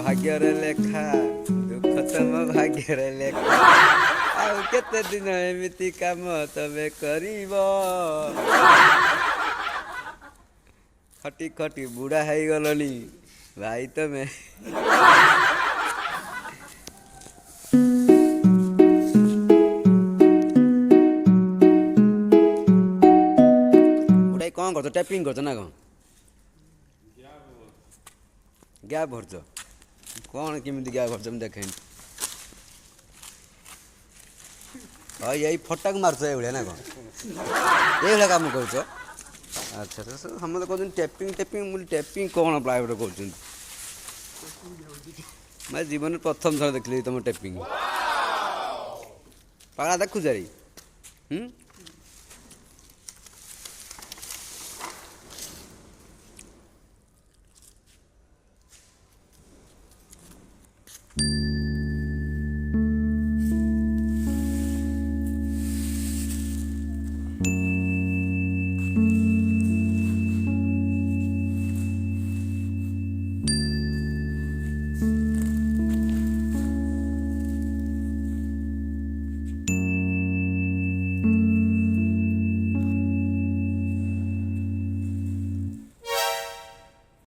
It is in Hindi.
भाग्यर लेखा दुख तुम भाग्यर लेखा आउ केते दिन एमिति काम तबे करिब खटी खटी बुढ़ा है गलनी भाई तमें बुढ़ाई कौन करछ टैपिंग करछ ना कौन ग्याप भरछ कौन केमिति ग्याप भरछ मैं देखें हाँ यही फटाक मार्छ ये ना कौन ये काम कर अच्छा अच्छा समझे कहते टैपिंग टैपिंग मुझे टैपिंग कौन प्राइवेट कर मैं जीवन प्रथम थर देखली तुम टैपिंग पागला देखु जारी